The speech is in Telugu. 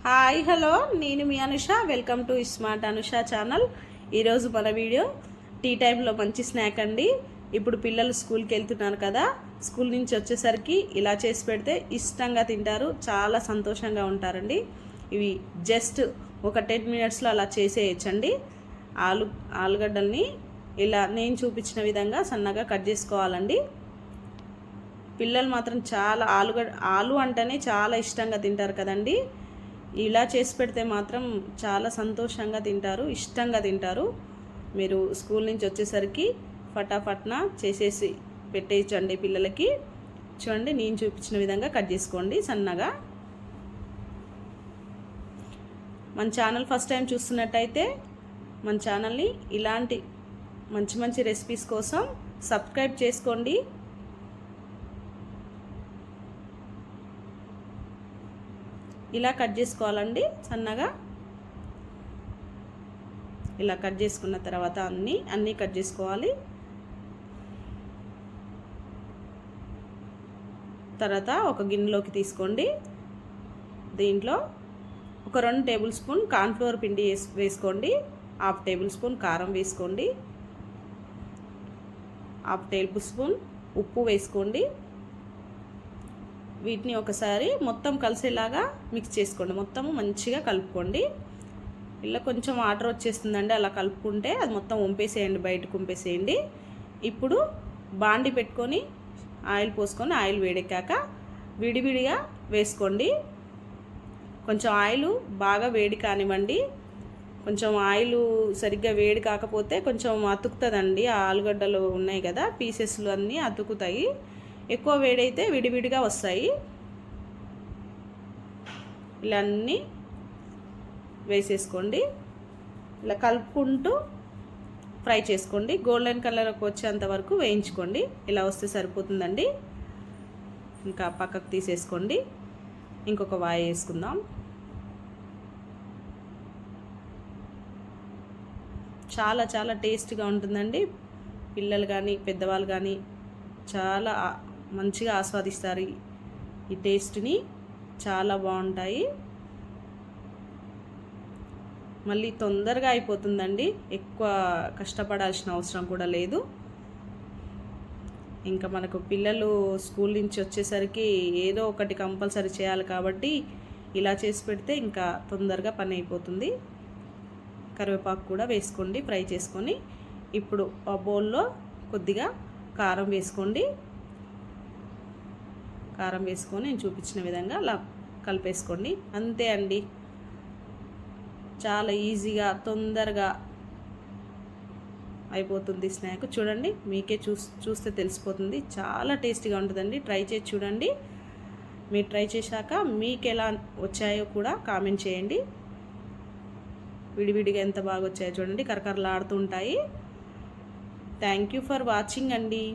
హాయ్ హలో నేను మీ Anusha. Welcome to smart Anusha channel. ఈరోజు మన వీడియో టీ టైంలో మంచి స్నాక్ అండి. ఇప్పుడు పిల్లలు స్కూల్కి వెళ్తున్నారు కదా, స్కూల్ నుంచి వచ్చేసరికి ఇలా చేసి పెడితే ఇష్టంగా తింటారు, చాలా సంతోషంగా ఉంటారండి. ఇవి జస్ట్ ఒక 10 మినిట్స్లో అలా చేసేయచ్చండి. ఆలుగడ్డల్ని ఇలా నేను చూపించిన విధంగా సన్నగా కట్ చేసుకోవాలండి. పిల్లలు మాత్రం చాలా ఆలు అంటేనే చాలా ఇష్టంగా తింటారు కదండి. ఇలా చేసి పెడితే మాత్రం చాలా సంతోషంగా తింటారు, ఇష్టంగా తింటారు. మీరు స్కూల్ నుంచి వచ్చేసరికి ఫటాఫట్న చేసేసి పెట్టేయచ్చండి పిల్లలకి. చూడండి, నేను చూపించిన విధంగా కట్ చేసుకోండి సన్నగా. మన ఛానల్ ఫస్ట్ టైం చూస్తున్నట్టయితే మన ఛానల్ని ఇలాంటి మంచి మంచి రెసిపీస్ కోసం సబ్స్క్రైబ్ చేసుకోండి. ఇలా కట్ చేసుకోవాలండి సన్నగా. ఇలా కట్ చేసుకున్న తర్వాత అన్నీ కట్ చేసుకోవాలి. తర్వాత ఒక గిన్నెలోకి తీసుకోండి. దీంట్లో ఒక 2 టేబుల్ స్పూన్ కార్న్ఫ్లోర్ పిండి వేసుకోండి. 1/2 టేబుల్ స్పూన్ కారం వేసుకోండి. 1/2 టేబుల్ స్పూన్ ఉప్పు వేసుకోండి. వీటిని ఒకసారి మొత్తం కలిసేలాగా మిక్స్ చేసుకోండి. మొత్తం మంచిగా కలుపుకోండి. ఇలా కొంచెం వాటర్ వచ్చేస్తుందండి, అలా కలుపుకుంటే అది మొత్తం వంపేసేయండి, బయటకు వంపేసేయండి. ఇప్పుడు బాండి పెట్టుకొని ఆయిల్ పోసుకొని ఆయిల్ వేడెక్కాక విడివిడిగా వేసుకోండి. కొంచెం ఆయిల్ బాగా వేడి కానివ్వండి. కొంచెం ఆయిల్ సరిగ్గా వేడి కాకపోతే కొంచెం అతుకుతుందండి. ఆ ఆలుగడ్డలు ఉన్నాయి కదా, పీసెస్లు అన్నీ అతుకుతాయి. ఎక్కువ వేడైతే విడివిడిగా వస్తాయి. ఇలా అన్నీ వేసేసుకోండి. ఇలా కలుపుకుంటూ ఫ్రై చేసుకోండి. గోల్డెన్ కలర్కి వచ్చేంత వరకు వేయించుకోండి. ఇలా వస్తే సరిపోతుందండి. ఇంకా పక్కకు తీసేసుకోండి. ఇంకొక వాయి వేసుకుందాం. చాలా చాలా టేస్ట్గా ఉంటుందండి. పిల్లలు కానీ పెద్దవాళ్ళు కానీ చాలా మంచిగా ఆస్వాదిస్తారు ఈ టేస్ట్ని. చాలా బాగుంటాయి. మళ్ళీ తొందరగా అయిపోతుందండి, ఎక్కువ కష్టపడాల్సిన అవసరం కూడా లేదు. ఇంకా మనకు పిల్లలు స్కూల్ నుంచి వచ్చేసరికి ఏదో ఒకటి కంపల్సరీ చేయాలి కాబట్టి ఇలా చేసి పెడితే ఇంకా తొందరగా పని అయిపోతుంది. కరివేపాకు కూడా వేసుకోండి ఫ్రై చేసుకొని. ఇప్పుడు ఆ బౌల్లో కొద్దిగా కారం వేసుకోండి. కారం వేసుకొని నేను చూపించిన విధంగా అలా కలిపేసుకోండి. అంతే అండి, చాలా ఈజీగా తొందరగా అయిపోతుంది స్నాక్. చూడండి, మీకే చూస్తే తెలిసిపోతుంది. చాలా టేస్టీగా ఉంటుందండి. ట్రై చేసి చూడండి. మీరు ట్రై చేశాక మీకు ఎలా వచ్చాయో కూడా కామెంట్ చేయండి. విడివిడిగా ఎంత బాగా వచ్చాయో చూడండి, కరకరలాడుతూ ఉంటాయి. థ్యాంక్ యూ ఫర్ వాచింగ్ అండి.